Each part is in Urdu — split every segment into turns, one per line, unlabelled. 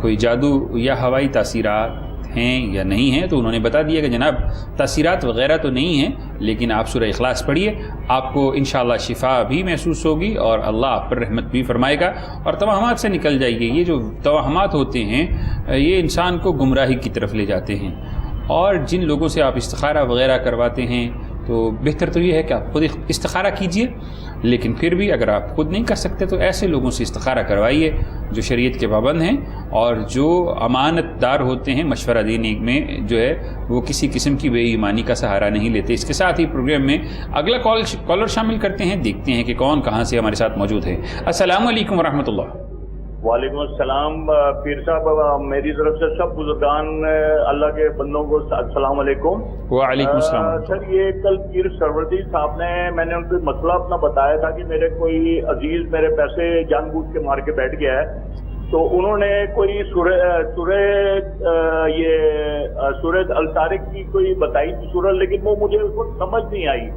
کوئی جادو یا ہوائی تاثیرات ہیں یا نہیں ہیں، تو انہوں نے بتا دیا کہ جناب تاثیرات وغیرہ تو نہیں ہیں، لیکن آپ سورہ اخلاص پڑھیے، آپ کو انشاءاللہ شفا بھی محسوس ہوگی اور اللہ آپ پر رحمت بھی فرمائے گا اور توہمات سے نکل جائے گی۔ یہ جو توہمات ہوتے ہیں یہ انسان کو گمراہی کی طرف لے جاتے ہیں، اور جن لوگوں سے آپ استخارہ وغیرہ کرواتے ہیں تو بہتر تو یہ ہے کہ آپ خود استخارہ کیجئے، لیکن پھر بھی اگر آپ خود نہیں کر سکتے تو ایسے لوگوں سے استخارہ کروائیے جو شریعت کے پابند ہیں اور جو امانت دار ہوتے ہیں، مشورہ دینے میں جو ہے وہ کسی قسم کی بے ایمانی کا سہارا نہیں لیتے۔ اس کے ساتھ ہی پروگرام میں اگلا کالر شامل کرتے ہیں، دیکھتے ہیں کہ کون کہاں سے ہمارے ساتھ موجود ہے۔ السلام علیکم ورحمۃ اللہ۔
وعلیکم السلام پیر صاحب، میری طرف سے سب بزرگان اللہ کے بندوں کو السلام علیکم۔
وعلیکم السلام۔
سر یہ کل پیر سروردی صاحب میں نے ان کو مسئلہ اپنا بتایا تھا کہ میرے کوئی عزیز میرے پیسے جان بوجھ کے مار کے بیٹھ گیا ہے، تو انہوں نے کوئی سورہ الطارق کی کوئی بتائی تھی سورہ، لیکن وہ مجھے اس وقت سمجھ نہیں آئی،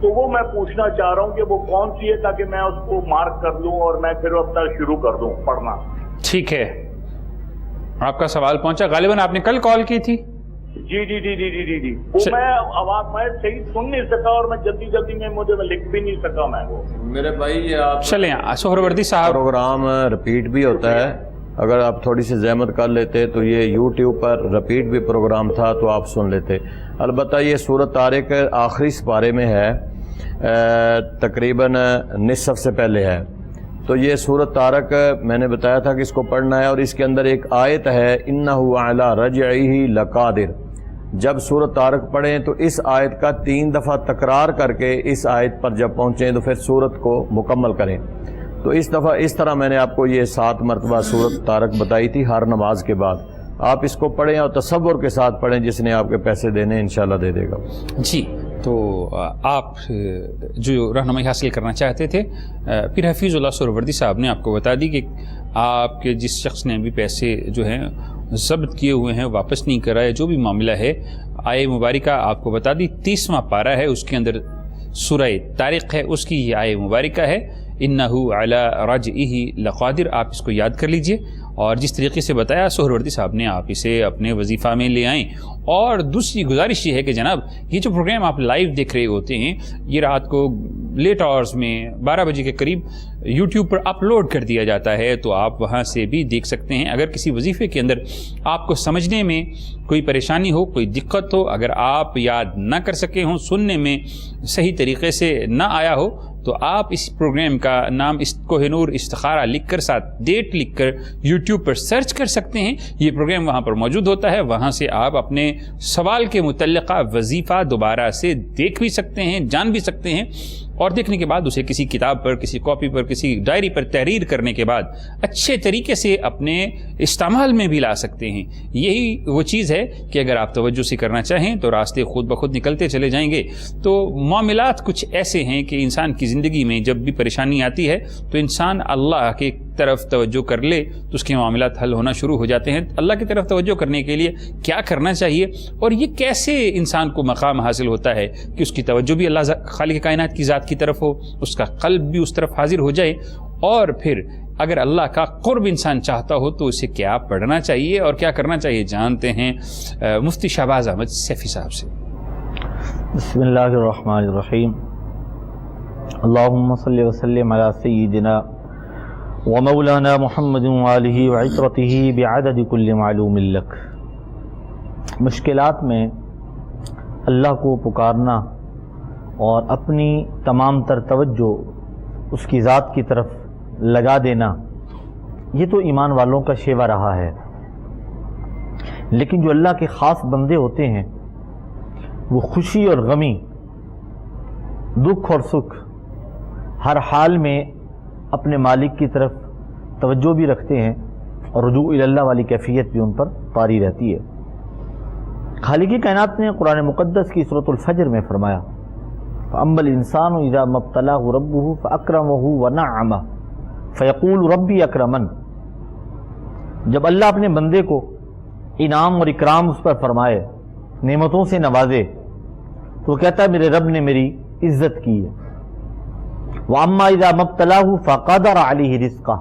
تو وہ میں پوچھنا چاہ رہا ہوں کہ وہ کون سی ہے تاکہ میں اس کو مارک کر لوں اور میں پھر اپنا شروع کر دوں پڑھنا۔
ٹھیک ہے، آپ کا سوال پہنچا، غالباً آپ نے کل کال کی تھی۔
جی جی جی جی جی جی جی وہ میں آواز میں صحیح سن نہیں سکا اور میں جلدی میں مجھے لکھ بھی نہیں سکا میں وہ۔
میرے بھائی یہ آپ
چلیں سہروردی صاحب،
پروگرام رپیٹ بھی ہوتا ہے، اگر آپ تھوڑی سی زحمت کر لیتے تو یہ یوٹیوب پر رپیٹ بھی پروگرام تھا تو آپ سن لیتے۔ البتہ یہ سورۃ طارق آخری سپارے میں ہے، تقریباً نصف سے پہلے ہے، تو یہ سورۃ طارق میں نے بتایا تھا کہ اس کو پڑھنا ہے، اور اس کے اندر ایک آیت ہے اِنَّهُ عَلَىٰ رَجْعِهِ لَقَادِرٌ۔ جب سورۃ طارق پڑھیں تو اس آیت کا 3 دفعہ تکرار کر کے اس آیت پر جب پہنچیں تو پھر سورت کو مکمل کریں۔ تو اس طرح میں نے آپ کو یہ 7 مرتبہ سورۃ طارق بتائی تھی ہر نماز کے بعد۔ آپ اس کو پڑھیں اور تصور کے ساتھ پڑھیں، جس نے آپ کے پیسے دینے انشاءاللہ دے دے گا۔
جی، تو آپ جو رہنمائی حاصل کرنا چاہتے تھے، پھر حفیظ اللہ سہروردی صاحب نے آپ کو بتا دی کہ آپ کے جس شخص نے بھی پیسے جو ہیں ضبط کیے ہوئے ہیں واپس نہیں کرائے، جو بھی معاملہ ہے، آیہ مبارکہ آپ کو بتا دی 30واں پارہ ہے، اس کے اندر سورہ طارق ہے، اس کی یہ آیہ مبارکہ ہے اِنَّهُ عَلَىٰ رَجْعِهِ لَقَادِرٌ۔ آپ اس کو یاد کر لیجئے، اور جس طریقے سے بتایا سہروردی صاحب نے، آپ اسے اپنے وظیفہ میں لے آئیں۔ اور دوسری گزارش یہ ہے کہ جناب یہ جو پروگرام آپ لائیو دیکھ رہے ہوتے ہیں، یہ رات کو لیٹ آورز میں 12 بجے کے قریب یوٹیوب پر اپلوڈ کر دیا جاتا ہے، تو آپ وہاں سے بھی دیکھ سکتے ہیں۔ اگر کسی وظیفے کے اندر آپ کو سمجھنے میں کوئی پریشانی ہو، کوئی دقت ہو، اگر آپ یاد نہ کر سکے ہوں، سننے میں صحیح طریقے سے نہ آیا ہو، تو آپ اس پروگرام کا نام کوہ نور استخارہ لکھ کر ساتھ ڈیٹ لکھ کر یوٹیوب پر سرچ کر سکتے ہیں۔ یہ پروگرام وہاں پر موجود ہوتا ہے، وہاں سے آپ اپنے سوال کے متعلقہ وظیفہ دوبارہ سے دیکھ بھی سکتے ہیں، جان بھی سکتے ہیں، اور دیکھنے کے بعد اسے کسی کتاب پر، کسی کاپی پر، کسی ڈائری پر تحریر کرنے کے بعد اچھے طریقے سے اپنے استعمال میں بھی لا سکتے ہیں۔ یہی وہ چیز ہے کہ اگر آپ توجہ سے کرنا چاہیں تو راستے خود بخود نکلتے چلے جائیں گے۔ تو معاملات کچھ ایسے ہیں کہ انسان کی زندگی میں جب بھی پریشانی آتی ہے تو انسان اللہ کی طرف توجہ کر لے تو اس کے معاملات حل ہونا شروع ہو جاتے ہیں۔ اللہ کی طرف توجہ کرنے کے لیے کیا کرنا چاہیے، اور یہ کیسے انسان کو مقام حاصل ہوتا ہے کہ اس کی توجہ بھی اللہ خالق کائنات کی ذات کی طرف ہو، اس کا قلب بھی اس طرف حاضر ہو جائے، اور پھر اگر اللہ کا قرب انسان چاہتا ہو تو اسے کیا پڑھنا چاہیے اور کیا کرنا چاہیے، جانتے ہیں مفتی شہباز احمد سیفی صاحب سے۔
بسم اللہ الرحمن الرحیم، اللہم صلی وسلم علی سیدنا ومولانا محمد وآلہ وعترتہ بعدد کل معلوم لک۔ مشکلات میں اللہ کو پکارنا اور اپنی تمام تر توجہ اس کی ذات کی طرف لگا دینا، یہ تو ایمان والوں کا شیوہ رہا ہے۔ لیکن جو اللہ کے خاص بندے ہوتے ہیں وہ خوشی اور غمی، دکھ اور سکھ، ہر حال میں اپنے مالک کی طرف توجہ بھی رکھتے ہیں، اور رجوع الی اللہ والی کیفیت بھی ان پر طاری رہتی ہے۔ خالق کائنات نے قرآن مقدس کی سورۃ الفجر میں فرمایا فَأَمَّا الْإِنسَانُ إِذَا مَا ابْتَلَاهُ رَبُّهُ فَأَكْرَمَهُ وَنَعَّمَهُ فَيَقُولُ رَبِّي أَكْرَمَنِ۔ جب اللہ اپنے بندے کو انعام اور اکرام اس پر فرمائے، نعمتوں سے نوازے، تو وہ کہتا ہے میرے رب نے میری عزت کی ہے۔ وَأَمَّا إِذَا مَا ابْتَلَاهُ فَقَدَرَ عَلَيْهِ رِزْقَهُ،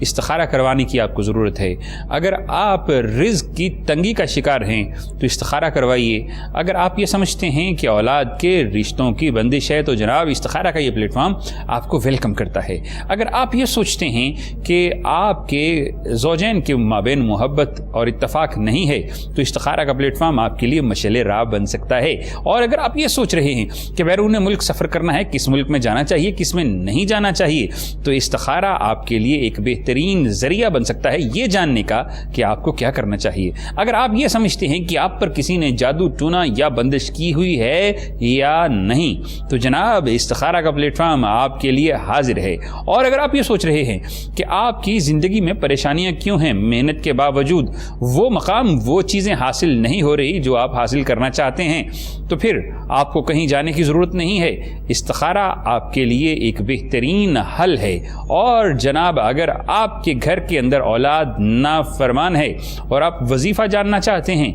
استخارہ کروانے کی آپ کو ضرورت ہے۔ اگر آپ رزق کی تنگی کا شکار ہیں تو استخارہ کروائیے۔ اگر آپ یہ سمجھتے ہیں کہ اولاد کے رشتوں کی بندش ہے تو جناب استخارہ کا یہ پلیٹ فارم آپ کو ویلکم کرتا ہے۔ اگر آپ یہ سوچتے ہیں کہ آپ کے زوجین کے مابین محبت اور اتفاق نہیں ہے تو استخارہ کا پلیٹ فارم آپ کے لیے مشعل راہ بن سکتا ہے۔ اور اگر آپ یہ سوچ رہے ہیں کہ بیرون ملک سفر کرنا ہے، کس ملک میں جانا چاہیے کس میں نہیں جانا چاہیے، تو استخارہ آپ کے لیے ایک بہترین ذریعہ بن سکتا ہے یہ جاننے کا کہ آپ کو کیا کرنا چاہیے۔ اگر آپ یہ سمجھتے ہیں کہ آپ پر کسی نے جادو ٹونا یا بندش کی ہوئی ہے یا نہیں تو جناب استخارہ کا پلیٹ فارم آپ کے لیے حاضر ہے۔ اور اگر آپ یہ سوچ رہے ہیں کہ آپ کی زندگی میں پریشانیاں کیوں ہیں، محنت کے باوجود وہ مقام وہ چیزیں حاصل نہیں ہو رہی جو آپ حاصل کرنا چاہتے ہیں، تو پھر آپ کو کہیں جانے کی ضرورت نہیں ہے۔ استخارہ آپ کے لیے ایک بہترین حل ہے۔ اور جناب اگر آپ کے گھر کے اندر اولاد نافرمان ہے اور آپ وظیفہ جاننا چاہتے ہیں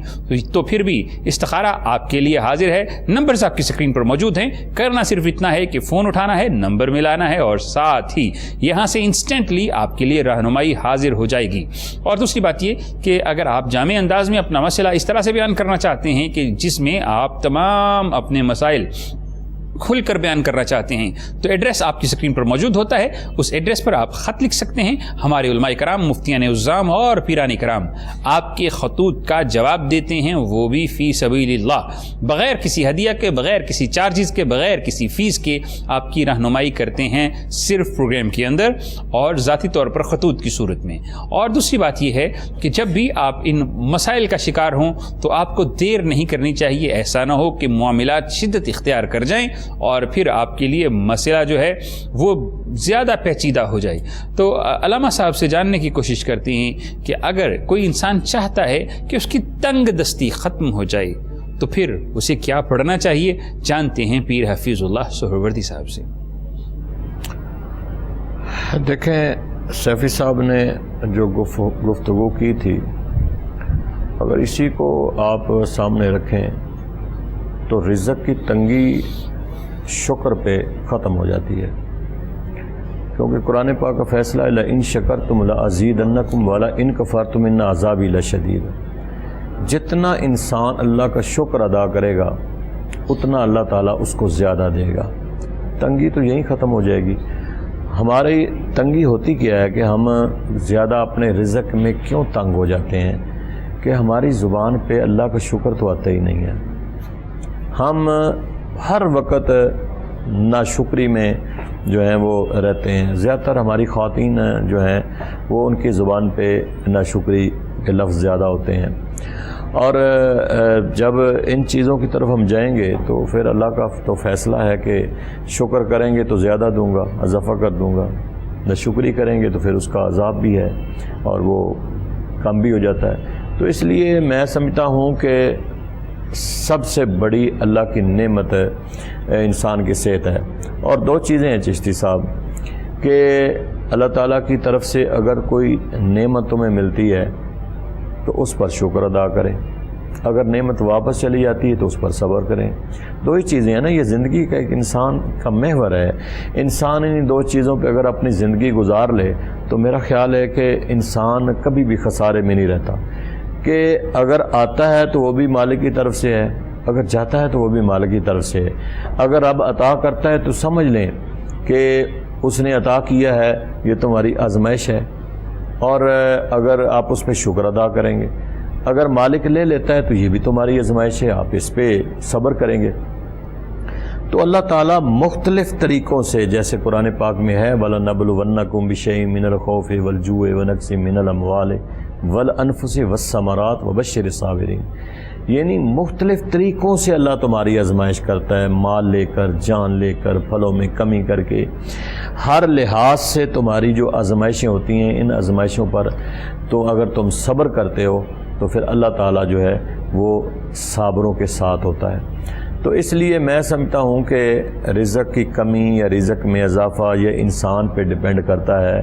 تو پھر بھی استخارہ آپ کے لیے حاضر ہے۔ نمبرز آپ کی اسکرین پر موجود ہیں، کرنا صرف اتنا ہے کہ فون اٹھانا ہے، نمبر ملانا ہے اور ساتھ ہی یہاں سے انسٹنٹلی آپ کے لیے رہنمائی حاضر ہو جائے گی۔ اور دوسری بات یہ کہ اگر آپ جامع انداز میں اپنا مسئلہ اس طرح سے بیان کرنا چاہتے ہیں کہ جس میں آپ تمام اپنے مسائل کھل کر بیان کرنا چاہتے ہیں تو ایڈریس آپ کی اسکرین پر موجود ہوتا ہے، اس ایڈریس پر آپ خط لکھ سکتے ہیں۔ ہمارے علماء کرام، مفتیان عظام اور پیران کرام آپ کے خطوط کا جواب دیتے ہیں، وہ بھی فی سبیل اللہ، بغیر کسی ہدیہ کے، بغیر کسی چارجز کے، بغیر کسی فیس کے آپ کی رہنمائی کرتے ہیں، صرف پروگرام کے اندر اور ذاتی طور پر خطوط کی صورت میں۔ اور دوسری بات یہ ہے کہ جب بھی آپ ان مسائل کا شکار ہوں تو آپ کو دیر نہیں کرنی چاہیے، ایسا نہ ہو کہ معاملات شدت اختیار کر جائیں اور پھر آپ کے لیے مسئلہ جو ہے وہ زیادہ پیچیدہ ہو جائے۔ تو علامہ صاحب سے جاننے کی کوشش کرتے ہیں کہ اگر کوئی انسان چاہتا ہے کہ اس کی تنگ دستی ختم ہو جائے تو پھر اسے کیا پڑھنا چاہیے، جانتے ہیں پیر حفیظ اللہ سہروردی صاحب سے۔
دیکھیں سیفی صاحب نے جو گفتگو کی تھی، اگر اسی کو آپ سامنے رکھیں تو رزق کی تنگی شکر پہ ختم ہو جاتی ہے، کیونکہ قرآن پاک کا فیصلہ ہے لَإِن شَكَرْتُمْ لَأَزِيدَنَّكُمْ وَلَإِن كَفَرْتُمْ إِنَّ عَذَابِي لَشَدِيدٌ۔ جتنا انسان اللہ کا شکر ادا کرے گا اتنا اللہ تعالیٰ اس کو زیادہ دے گا۔ تنگی تو یہیں ختم ہو جائے گی۔ ہماری تنگی ہوتی کیا ہے کہ ہم زیادہ اپنے رزق میں کیوں تنگ ہو جاتے ہیں کہ ہماری زبان پہ اللہ کا شکر تو آتا ہی نہیں ہے۔ ہم ہر وقت ناشکری میں جو ہیں وہ رہتے ہیں۔ زیادہ تر ہماری خواتین جو ہیں وہ ان کی زبان پہ ناشکری کے لفظ زیادہ ہوتے ہیں، اور جب ان چیزوں کی طرف ہم جائیں گے تو پھر اللہ کا تو فیصلہ ہے کہ شکر کریں گے تو زیادہ دوں گا، اضافہ کر دوں گا، ناشکری کریں گے تو پھر اس کا عذاب بھی ہے اور وہ کم بھی ہو جاتا ہے۔ تو اس لیے میں سمجھتا ہوں کہ سب سے بڑی اللہ کی نعمت انسان کی صحت ہے۔ اور دو چیزیں ہیں چشتی صاحب کہ اللہ تعالیٰ کی طرف سے اگر کوئی نعمت تمہیں ملتی ہے تو اس پر شکر ادا کریں، اگر نعمت واپس چلی جاتی ہے تو اس پر صبر کریں۔ دو ہی چیزیں ہیں نا، یہ زندگی کا ایک انسان کا محور ہے۔ انسان ان دو چیزوں پہ اگر اپنی زندگی گزار لے تو میرا خیال ہے کہ انسان کبھی بھی خسارے میں نہیں رہتا، کہ اگر آتا ہے تو وہ بھی مالک کی طرف سے ہے، اگر جاتا ہے تو وہ بھی مالک کی طرف سے ہے۔ اگر اب عطا کرتا ہے تو سمجھ لیں کہ اس نے عطا کیا ہے، یہ تمہاری آزمائش ہے، اور اگر آپ اس پہ شکر ادا کریں گے۔ اگر مالک لے لیتا ہے تو یہ بھی تمہاری آزمائش ہے، آپ اس پہ صبر کریں گے۔ تو اللہ تعالیٰ مختلف طریقوں سے، جیسے قرآن پاک میں ہے وَلَنَبْلُوَنَّكُمْ بِشَيْءٍ مِّنَ الْخَوْفِ وَالْجُوعِ وَنَقْصٍ مِّنَ الْأَمْوَالِ وَالْأَنفُسِ وَالثَّمَرَاتِ وَبَشِّرِ الصَّابِرِينَ، یعنی مختلف طریقوں سے اللہ تمہاری آزمائش کرتا ہے، مال لے کر، جان لے کر، پھلوں میں کمی کر کے، ہر لحاظ سے تمہاری جو آزمائشیں ہوتی ہیں، ان آزمائشوں پر تو اگر تم صبر کرتے ہو تو پھر اللہ تعالیٰ جو ہے وہ صابروں کے ساتھ ہوتا ہے۔ تو اس لیے میں سمجھتا ہوں کہ رزق کی کمی یا رزق میں اضافہ یہ انسان پہ ڈیپینڈ کرتا ہے۔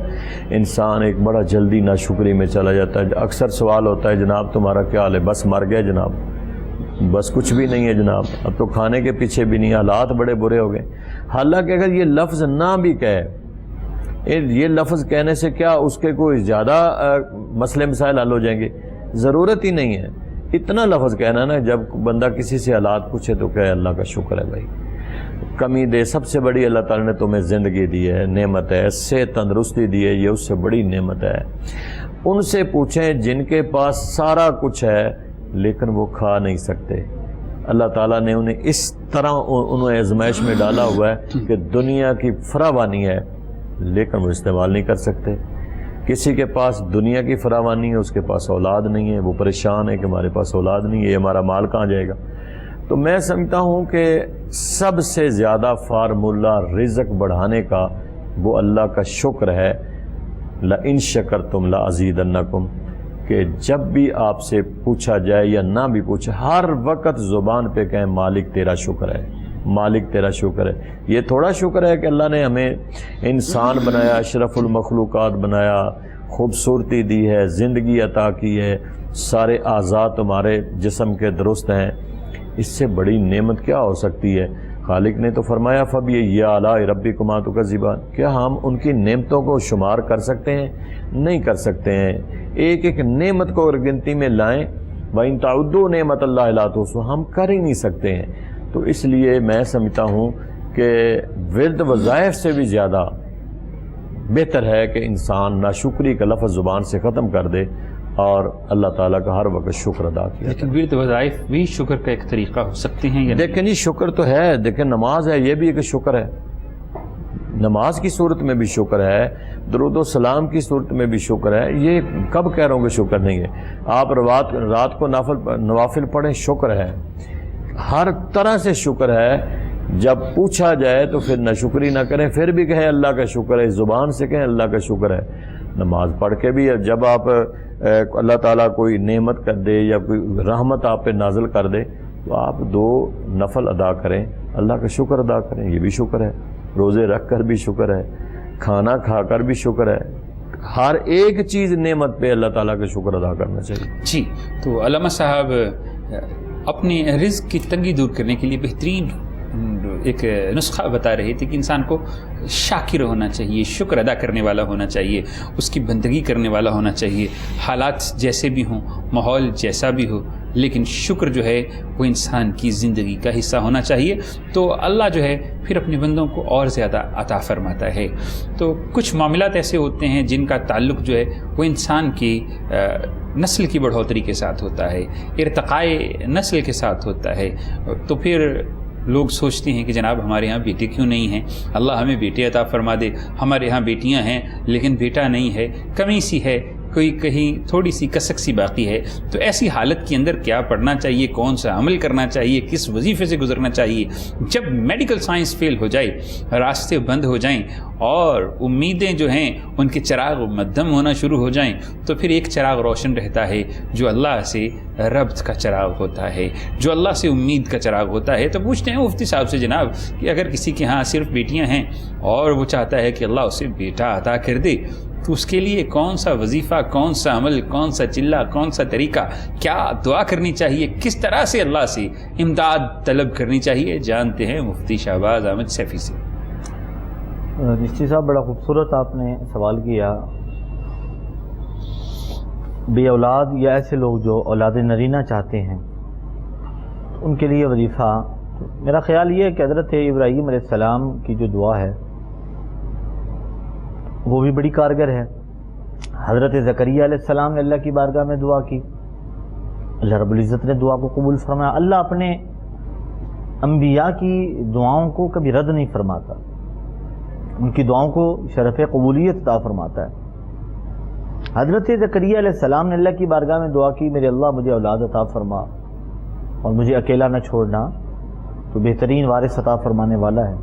انسان ایک بڑا جلدی ناشکری میں چلا جاتا ہے۔ اکثر سوال ہوتا ہے جناب تمہارا کیا حال ہے؟ بس مر گئے جناب، بس کچھ بھی نہیں ہے جناب، اب تو کھانے کے پیچھے بھی نہیں، حالات بڑے برے ہو گئے۔ حالانکہ اگر یہ لفظ نہ بھی کہے یہ لفظ کہنے سے کیا اس کے کوئی زیادہ مسئلے مسائل حل ہو جائیں گے؟ ضرورت ہی نہیں ہے. اتنا لفظ کہنا نا، جب بندہ کسی سے حالات پوچھے تو کہ اللہ کا شکر ہے بھائی. کمی دے، سب سے بڑی اللہ تعالیٰ نے تمہیں زندگی دی ہے، نعمت ہے، صحت تندرستی دی ہے، یہ اس سے بڑی نعمت ہے. ان سے پوچھیں جن کے پاس سارا کچھ ہے لیکن وہ کھا نہیں سکتے. اللہ تعالیٰ نے انہیں اس طرح انہیں آزمائش میں ڈالا ہوا ہے کہ دنیا کی فراوانی ہے لیکن وہ استعمال نہیں کر سکتے. کسی کے پاس دنیا کی فراوانی ہے، اس کے پاس اولاد نہیں ہے، وہ پریشان ہے کہ ہمارے پاس اولاد نہیں ہے، یہ ہمارا مال کہاں جائے گا. تو میں سمجھتا ہوں کہ سب سے زیادہ فارمولہ رزق بڑھانے کا وہ اللہ کا شکر ہے. لَإِن شَكَرْتُمْ لَأَزِيدَنَّكُمْ، کہ جب بھی آپ سے پوچھا جائے یا نہ بھی پوچھے، ہر وقت زبان پہ کہیں مالک تیرا شکر ہے، مالک تیرا شکر ہے. یہ تھوڑا شکر ہے کہ اللہ نے ہمیں انسان بنایا، اشرف المخلوقات بنایا، خوبصورتی دی ہے، زندگی عطا کی ہے، سارے اعضاء تمہارے جسم کے درست ہیں. اس سے بڑی نعمت کیا ہو سکتی ہے؟ خالق نے تو فرمایا فَبِأَيِّ آلَاءِ رَبِّكُمَا تُكَذِّبَانِ. کیا ہم ان کی نعمتوں کو شمار کر سکتے ہیں؟ نہیں کر سکتے ہیں. ایک ایک نعمت کو اگر گنتی میں لائیں، وَإِن تَعُدُّوا نِعْمَتَ اللَّهِ لَا تُحْصُوهَا، ہم کر ہی نہیں سکتے ہیں. تو اس لیے میں سمجھتا ہوں کہ ورد وظائف سے بھی زیادہ بہتر ہے کہ انسان ناشکری کا لفظ زبان سے ختم کر دے اور اللہ تعالیٰ کا ہر وقت شکر ادا کیا.
لیکن ورد وظائف بھی شکر کا ایک طریقہ ہو سکتے ہیں یا
دیکھیں جی، شکر تو ہے. دیکھیں نماز ہے، یہ بھی ایک شکر ہے. نماز کی صورت میں بھی شکر ہے، درود و سلام کی صورت میں بھی شکر ہے. یہ کب کہہ رہا ہوں کہ شکر نہیں ہے؟ آپ رات کو نوافل پڑھیں، شکر ہے. ہر طرح سے شکر ہے. جب پوچھا جائے تو پھر نہ شکری نہ کریں، پھر بھی کہیں اللہ کا شکر ہے، زبان سے کہیں اللہ کا شکر ہے. نماز پڑھ کے بھی جب آپ اللہ تعالیٰ کوئی نعمت کر دے یا کوئی رحمت آپ پہ نازل کر دے تو آپ 2 نفل ادا کریں، اللہ کا شکر ادا کریں، یہ بھی شکر ہے. روزے رکھ کر بھی شکر ہے، کھانا کھا کر بھی شکر ہے. ہر ایک چیز نعمت پہ اللہ تعالیٰ کا شکر ادا کرنا چاہیے.
جی. تو علامہ صاحب اپنے رزق کی تنگی دور کرنے کے لیے بہترین ایک نسخہ بتا رہے تھے کہ انسان کو شاکر ہونا چاہیے، شکر ادا کرنے والا ہونا چاہیے، اس کی بندگی کرنے والا ہونا چاہیے. حالات جیسے بھی ہوں، ماحول جیسا بھی ہو، لیکن شکر جو ہے وہ انسان کی زندگی کا حصہ ہونا چاہیے. تو اللہ جو ہے پھر اپنے بندوں کو اور زیادہ عطا فرماتا ہے. تو کچھ معاملات ایسے ہوتے ہیں جن کا تعلق جو ہے وہ انسان کی نسل کی بڑھوتری کے ساتھ ہوتا ہے، ارتقاء نسل کے ساتھ ہوتا ہے. تو پھر لوگ سوچتے ہیں کہ جناب ہمارے ہاں بیٹے کیوں نہیں ہیں، اللہ ہمیں بیٹے عطا فرما دے. ہمارے ہاں بیٹیاں ہیں لیکن بیٹا نہیں ہے، کمی سی ہے، کوئی کہیں تھوڑی سی کسک سی باقی ہے. تو ایسی حالت کے اندر کیا پڑھنا چاہیے، کون سا عمل کرنا چاہیے، کس وظیفے سے گزرنا چاہیے؟ جب میڈیکل سائنس فیل ہو جائے، راستے بند ہو جائیں اور امیدیں جو ہیں ان کے چراغ مدھم ہونا شروع ہو جائیں، تو پھر ایک چراغ روشن رہتا ہے جو اللہ سے ربط کا چراغ ہوتا ہے، جو اللہ سے امید کا چراغ ہوتا ہے. تو پوچھتے ہیں مفتی صاحب سے جناب کہ اگر کسی کے ہاں صرف بیٹیاں ہیں اور وہ چاہتا ہے کہ اللہ اسے بیٹا عطا کر دے، تو اس کے لیے کون سا وظیفہ، کون سا عمل، کون سا چلہ، کون سا طریقہ، کیا دعا کرنی چاہیے، کس طرح سے اللہ سے امداد طلب کرنی چاہیے؟ جانتے ہیں مفتی شہباز احمد سیفی سے.
نشتی صاحب بڑا خوبصورت آپ نے سوال کیا. بے اولاد یا ایسے لوگ جو اولاد نرینہ چاہتے ہیں ان کے لیے وظیفہ، میرا خیال یہ ہے کہ حضرت ابراہیم علیہ السلام کی جو دعا ہے وہ بھی بڑی کارگر ہے. حضرت زکریا علیہ السلام نے اللہ کی بارگاہ میں دعا کی، اللہ رب العزت نے دعا کو قبول فرمایا. اللہ اپنے انبیاء کی دعاؤں کو کبھی رد نہیں فرماتا، ان کی دعاؤں کو شرف قبولیت عطا فرماتا ہے. حضرت زکریا علیہ السلام نے اللہ کی بارگاہ میں دعا کی، میرے اللہ مجھے اولاد عطا فرما اور مجھے اکیلا نہ چھوڑنا، تو بہترین وارث عطا فرمانے والا ہے.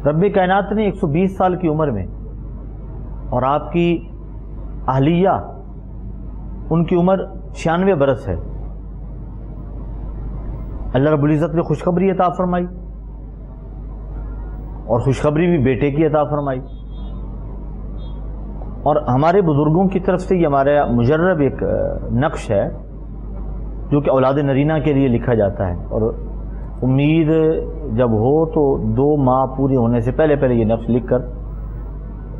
رب کائنات نے 120 سال کی عمر میں، اور آپ کی اہلیہ ان کی عمر 96 برس ہے، اللہ رب العزت نے خوشخبری عطا فرمائی، اور خوشخبری بھی بیٹے کی عطا فرمائی. اور ہمارے بزرگوں کی طرف سے یہ ہمارا مجرب ایک نقش ہے جو کہ اولاد نرینہ کے لیے لکھا جاتا ہے. اور امید جب ہو تو 2 ماہ پوری ہونے سے پہلے یہ نقش لکھ کر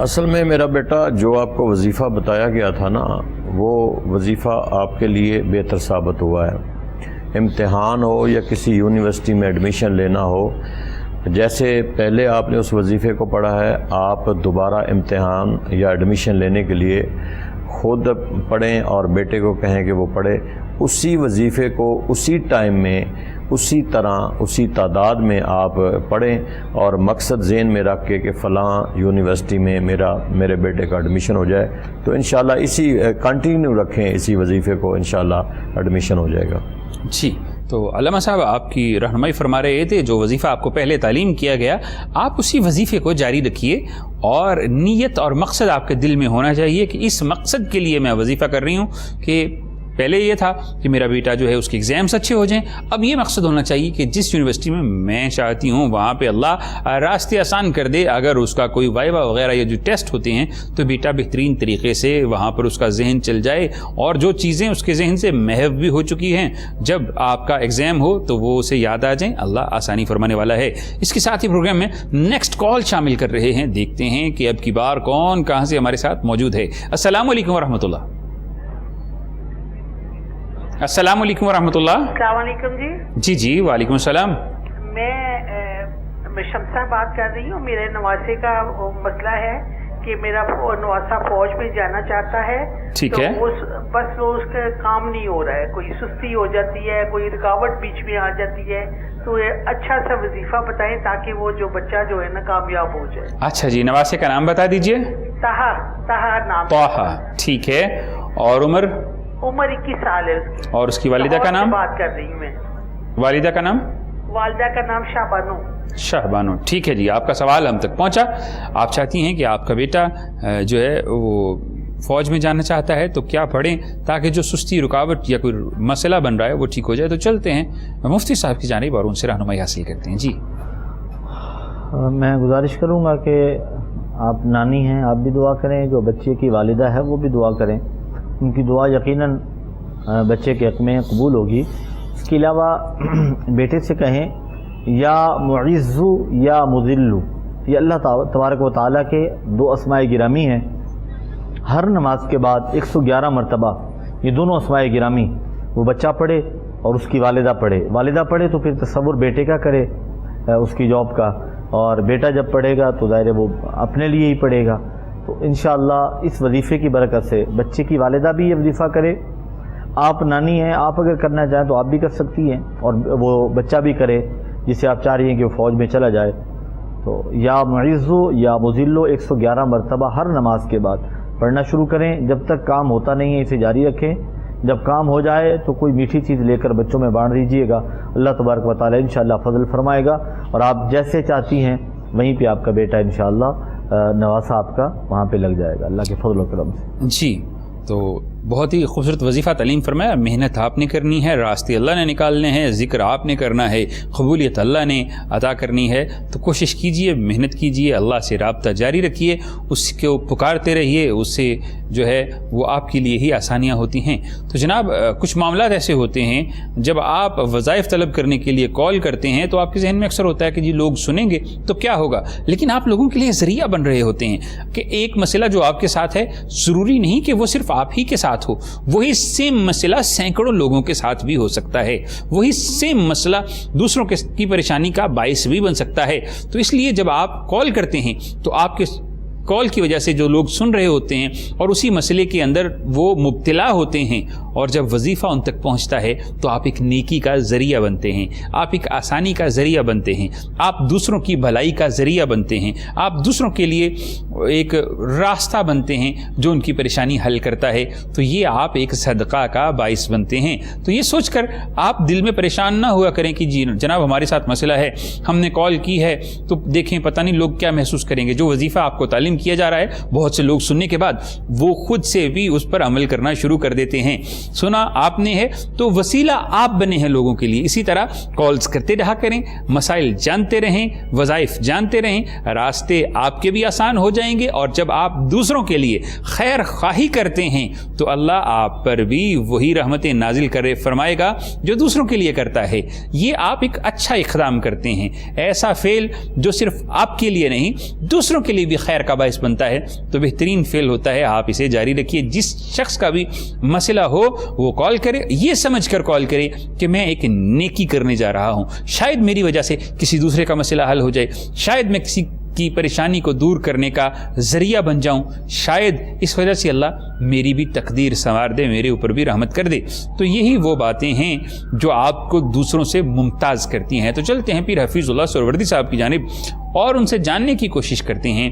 اصل میں میرا بیٹا جو آپ کو وظیفہ بتایا گیا تھا نا، وہ وظیفہ آپ کے لیے بہتر ثابت ہوا ہے. امتحان ہو یا کسی یونیورسٹی میں ایڈمیشن لینا ہو، جیسے پہلے آپ نے اس وظیفے کو پڑھا ہے، آپ دوبارہ امتحان یا ایڈمیشن لینے کے لیے خود پڑھیں اور بیٹے کو کہیں کہ وہ پڑھے. اسی وظیفے کو اسی ٹائم میں، اسی طرح، اسی تعداد میں آپ پڑھیں اور مقصد ذہن میں رکھ کے کہ فلاں یونیورسٹی میں میرے بیٹے کا ایڈمیشن ہو جائے، تو انشاءاللہ اسی کنٹینیو رکھیں اسی وظیفے کو، انشاءاللہ ایڈمیشن ہو جائے گا.
جی، تو علامہ صاحب آپ کی رہنمائی فرما رہے تھے، جو وظیفہ آپ کو پہلے تعلیم کیا گیا آپ اسی وظیفے کو جاری رکھیے، اور نیت اور مقصد آپ کے دل میں ہونا چاہیے کہ اس مقصد کے لیے میں وظیفہ کر رہی ہوں. کہ پہلے یہ تھا کہ میرا بیٹا جو ہے اس کے ایگزامس اچھے ہو جائیں، اب یہ مقصد ہونا چاہیے کہ جس یونیورسٹی میں چاہتی ہوں وہاں پہ اللہ راستے آسان کر دے. اگر اس کا کوئی وائوا وغیرہ یا جو ٹیسٹ ہوتے ہیں تو بیٹا بہترین طریقے سے وہاں پر اس کا ذہن چل جائے، اور جو چیزیں اس کے ذہن سے محو بھی ہو چکی ہیں جب آپ کا ایگزام ہو تو وہ اسے یاد آ جائیں. اللہ آسانی فرمانے والا ہے. اس کے ساتھ ہی پروگرام میں نیکسٹ کال شامل کر رہے ہیں، دیکھتے ہیں کہ اب کی بار کون کہاں سے ہمارے ساتھ موجود ہے. السلام علیکم ورحمۃ اللہ. السلام علیکم ورحمۃ اللہ.
السلام علیکم جی.
جی وعلیکم السلام.
میں شمسہ بات کر رہی ہوں. میرے نواسے کا مسئلہ ہے کہ میرا نواسا فوج میں جانا چاہتا ہے.
ٹھیک ہے.
بس اس کا کام نہیں ہو رہا ہے، کوئی سستی ہو جاتی ہے، کوئی رکاوٹ بیچ میں آ جاتی ہے. تو اچھا سا وظیفہ بتائیں تاکہ وہ جو بچہ جو ہے نا کامیاب ہو جائے.
اچھا جی، نواسے کا نام بتا دیجئے.
طاہا نام.
طاہا، ٹھیک ہے. اور عمر
21 سال ہے اس کی.
اور اس کی والدہ کا نام؟
بات کر رہی ہوں میں.
والدہ کا نام؟
والدہ کا نام شاہبانو.
شاہبانو، ٹھیک ہے جی. آپ کا سوال ہم تک پہنچا. آپ چاہتی ہیں کہ آپ کا بیٹا جو ہے وہ فوج میں جانا چاہتا ہے، تو کیا پڑھیں تاکہ جو سستی، رکاوٹ یا کوئی مسئلہ بن رہا ہے وہ ٹھیک ہو جائے. تو چلتے ہیں مفتی صاحب کی جانب اور ان سے رہنمائی حاصل کرتے ہیں. جی
میں گزارش کروں گا کہ آپ نانی ہیں، آپ بھی دعا کریں، جو بچے کی والدہ ہے وہ بھی دعا کریں. ان کی دعا یقیناً بچے کے حق میں قبول ہوگی. اس کے علاوہ بیٹے سے کہیں یا معز یا مذل، یہ اللہ تبارک و تعالیٰ کے 2 اسماء گرامی ہیں. ہر نماز کے بعد 111 مرتبہ یہ دونوں اسماء گرامی وہ بچہ پڑھے اور اس کی والدہ پڑھے. والدہ پڑھے تو پھر تصور بیٹے کا کرے اس کی جاب کا، اور بیٹا جب پڑھے گا تو ظاہر ہے وہ اپنے لیے ہی پڑھے گا. تو انشاءاللہ اس وظیفے کی برکت سے بچے کی والدہ بھی یہ وظیفہ کرے. آپ نانی ہیں، آپ اگر کرنا چاہیں تو آپ بھی کر سکتی ہیں، اور وہ بچہ بھی کرے جسے آپ چاہ رہی ہیں کہ وہ فوج میں چلا جائے. تو یا معزو یا مذلو 111 مرتبہ ہر نماز کے بعد پڑھنا شروع کریں. جب تک کام ہوتا نہیں ہے اسے جاری رکھیں. جب کام ہو جائے تو کوئی میٹھی چیز لے کر بچوں میں بانٹ دیجئے گا. اللہ تبارک و تعالی انشاءاللہ فضل فرمائے گا، اور آپ جیسے چاہتی ہیں وہیں پہ آپ کا بیٹا انشاءاللہ نواسا آپ کا وہاں پہ لگ جائے گا اللہ کے فضل و کرم سے.
جی، تو بہت ہی خوبصورت وظیفہ تعلیم فرمایا. محنت آپ نے کرنی ہے، راستے اللہ نے نکالنے ہیں، ذکر آپ نے کرنا ہے، قبولیت اللہ نے عطا کرنی ہے. تو کوشش کیجئے، محنت کیجئے، اللہ سے رابطہ جاری رکھیے، اس کو پکارتے رہیے. اس سے جو ہے وہ آپ کے لیے ہی آسانیاں ہوتی ہیں. تو جناب کچھ معاملات ایسے ہوتے ہیں جب آپ وظائف طلب کرنے کے لیے کال کرتے ہیں تو آپ کے ذہن میں اکثر ہوتا ہے کہ جی لوگ سنیں گے تو کیا ہوگا، لیکن آپ لوگوں کے لیے ذریعہ بن رہے ہوتے ہیں کہ ایک مسئلہ جو آپ کے ساتھ ہے ضروری نہیں کہ وہ صرف آپ ہی کے ساتھ ہو، وہی سیم مسئلہ سینکڑوں لوگوں کے ساتھ بھی ہو سکتا ہے، وہی سیم مسئلہ دوسروں کی پریشانی کا باعث بھی بن سکتا ہے. تو اس لیے جب آپ کال کرتے ہیں تو آپ کے کال کی وجہ سے جو لوگ سن رہے ہوتے ہیں اور اسی مسئلے کے اندر وہ مبتلا ہوتے ہیں، اور جب وظیفہ ان تک پہنچتا ہے تو آپ ایک نیکی کا ذریعہ بنتے ہیں، آپ ایک آسانی کا ذریعہ بنتے ہیں، آپ دوسروں کی بھلائی کا ذریعہ بنتے ہیں، آپ دوسروں کے لیے ایک راستہ بنتے ہیں جو ان کی پریشانی حل کرتا ہے. تو یہ آپ ایک صدقہ کا باعث بنتے ہیں. تو یہ سوچ کر آپ دل میں پریشان نہ ہوا کریں کہ جی جناب ہمارے ساتھ مسئلہ ہے، ہم نے کال کی ہے تو دیکھیں پتہ نہیں لوگ کیا محسوس کریں گے. جو وظیفہ آپ کو تعلیم کیا جا رہا ہے بہت سے لوگ سننے کے بعد وہ خود سے بھی اس پر عمل کرنا شروع کر دیتے ہیں. سنا آپ نے ہے تو وسیلہ آپ بنے ہیں لوگوں کے لیے. اسی طرح کالز کرتے رہا کریں، مسائل جانتے رہیں، وظائف جانتے رہیں، راستے آپ کے بھی آسان ہو جائیں جائیں گے، اور جب آپ دوسروں کے لیے خیر خواہی کرتے ہیں تو اللہ آپ پر بھی وہی رحمتیں نازل کرے فرمائے گا جو دوسروں کے لیے کرتا ہے۔ یہ آپ ایک اچھا اقدام کرتے ہیں، ایسا فعل جو صرف آپ کے لیے نہیں دوسروں کے لیے بھی خیر کا باعث بنتا ہے تو بہترین فعل ہوتا ہے۔ آپ اسے جاری رکھیے، جس شخص کا بھی مسئلہ ہو وہ کال کرے، یہ سمجھ کر کال کرے کہ میں ایک نیکی کرنے جا رہا ہوں، شاید میری وجہ سے کسی دوسرے کا مسئلہ حل ہو جائے، شاید میں کسی کی پریشانی کو دور کرنے کا ذریعہ بن جاؤں، شاید اس وجہ سے اللہ میری بھی تقدیر سنوار دے، میرے اوپر بھی رحمت کر دے۔ تو یہی وہ باتیں ہیں جو آپ کو دوسروں سے ممتاز کرتی ہیں۔ تو چلتے ہیں پیر حفیظ اللہ سہروردی صاحب کی جانب اور ان سے جاننے کی کوشش کرتے ہیں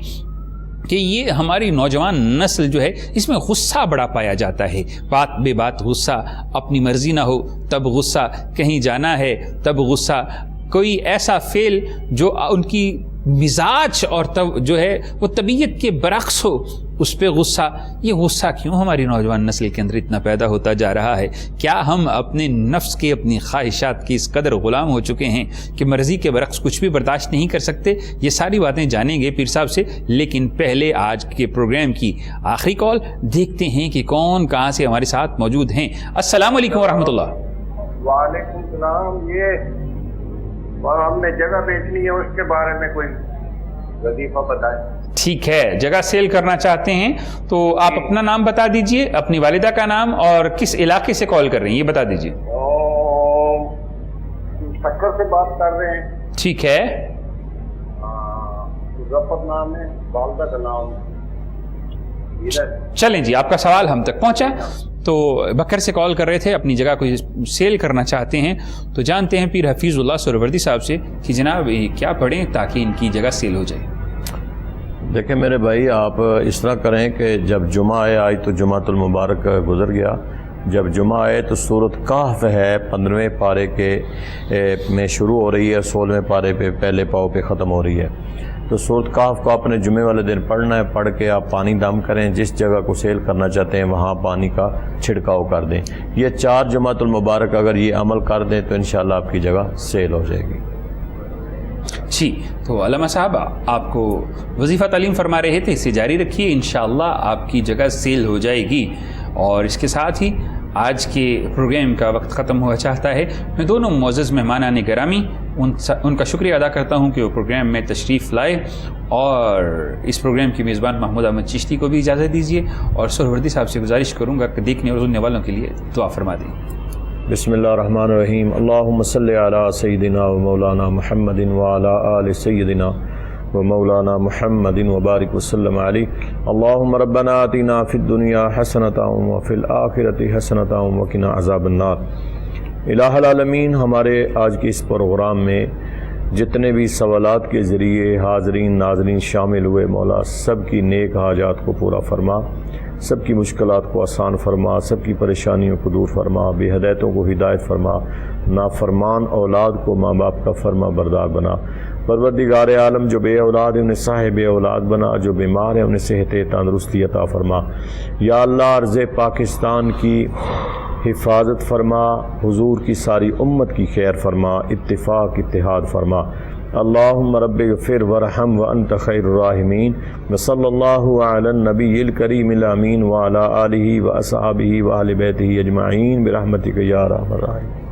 کہ یہ ہماری نوجوان نسل جو ہے اس میں غصہ بڑا پایا جاتا ہے، بات بے بات غصہ، اپنی مرضی نہ ہو تب غصہ، کہیں جانا ہے تب غصہ، کوئی ایسا فعل جو ان کی مزاج اور جو ہے وہ طبیعت کے برعکس ہو اس پہ غصہ۔ یہ غصہ کیوں ہماری نوجوان نسل کے اندر اتنا پیدا ہوتا جا رہا ہے؟ کیا ہم اپنے نفس کے، اپنی خواہشات کے اس قدر غلام ہو چکے ہیں کہ مرضی کے برعکس کچھ بھی برداشت نہیں کر سکتے؟ یہ ساری باتیں جانیں گے پیر صاحب سے، لیکن پہلے آج کے پروگرام کی آخری کال دیکھتے ہیں کہ کون کہاں سے ہمارے ساتھ موجود ہیں۔ السلام علیکم ورحمۃ اللہ۔
وعلیکم السلام۔ یہ ہم نے جگہ بیچنی ہے، اس کے بارے میں کوئی وظیفہ بتائیں۔
ٹھیک ہے، جگہ سیل کرنا چاہتے ہیں تو آپ اپنا نام بتا دیجئے، اپنی والدہ کا نام، اور کس علاقے سے کال کر رہے ہیں یہ بتا دیجئے۔
سکر سے بات کر رہے ہیں۔
ٹھیک ہے،
ظفر نام ہے، والدہ کا نام
چلیں جی، آپ کا سوال ہم تک پہنچا۔ تو بکر سے کال کر رہے تھے، اپنی جگہ کو سیل کرنا چاہتے ہیں، تو جانتے ہیں پیر حفیظ اللہ سہروردی صاحب سے کہ جناب کیا پڑھیں تاکہ ان کی جگہ سیل ہو جائے۔
دیکھیں میرے بھائی، آپ اس طرح کریں کہ جب جمعہ آج تو جمعۃ المبارک گزر گیا، جب جمعہ آئے تو سورۃ کہف ہے 15ویں پارے کے میں شروع ہو رہی ہے، 16ویں پارے پہ پہلے پاؤ پہ ختم ہو رہی ہے، تو سورۃ کہف کو آپ نے جمعے والے دن پڑھنا ہے۔ پڑھ کے آپ پانی دم کریں، جس جگہ کو سیل کرنا چاہتے ہیں وہاں پانی کا چھڑکاؤ کر دیں۔ یہ 4 جمعۃ المبارک اگر یہ عمل کر دیں تو انشاءاللہ آپ کی جگہ سیل ہو جائے گی۔
جی، تو علامہ صاحب آپ کو وظیفہ تعلیم فرما رہے تھے، اسے جاری رکھیے، انشاءاللہ آپ کی جگہ سیل ہو جائے گی۔ اور اس کے ساتھ ہی آج کے پروگرام کا وقت ختم ہوا چاہتا ہے۔ میں دونوں معزز مہمانان گرامی ان کا شکریہ ادا کرتا ہوں کہ وہ پروگرام میں تشریف لائے، اور اس پروگرام کی میزبان محمود احمد چشتی کو بھی اجازت دیجیے، اور سہروردی صاحب سے گزارش کروں گا کہ دیکھنے اور سننے والوں کے لیے دعا فرما دیں۔
بسم اللہ الرحمن الرحیم۔ اللہم صلی علی سیدنا و مولانا محمد وعلی آل سیدنا و مولانا محمد وبارک وسلم علیہ۔ اللہم ربنا آتنا فی الدنیا حسنۃ وفی الآخرۃ حسنۃ وقنا عذاب النار۔ الہ العالمین، ہمارے آج کے اس پروگرام میں جتنے بھی سوالات کے ذریعے حاضرین ناظرین شامل ہوئے، مولا سب کی نیک حاجات کو پورا فرما، سب کی مشکلات کو آسان فرما، سب کی پریشانیوں کو دور فرما، بے ہدایتوں کو ہدایت فرما، نافرمان اولاد کو ماں باپ کا فرما بردار بنا۔ پروردگار عالم، جو بے اولاد ہیں انہیں صاحب اولاد بنا، جو بیمار ہیں انہیں صحت تندرستی عطا فرما۔ یا اللہ، عرض پاکستان کی حفاظت فرما، حضور کی ساری امت کی خیر فرما، اتفاق اتحاد فرما۔ اللہم رب اغفر ورحم وانت خیر الراحمین، وصلی اللہ علی النبی الکریم الامین وعلی آلہ واصحابہ واہل بیتہ اجمعین برحمتک یا ارحم الراحمین۔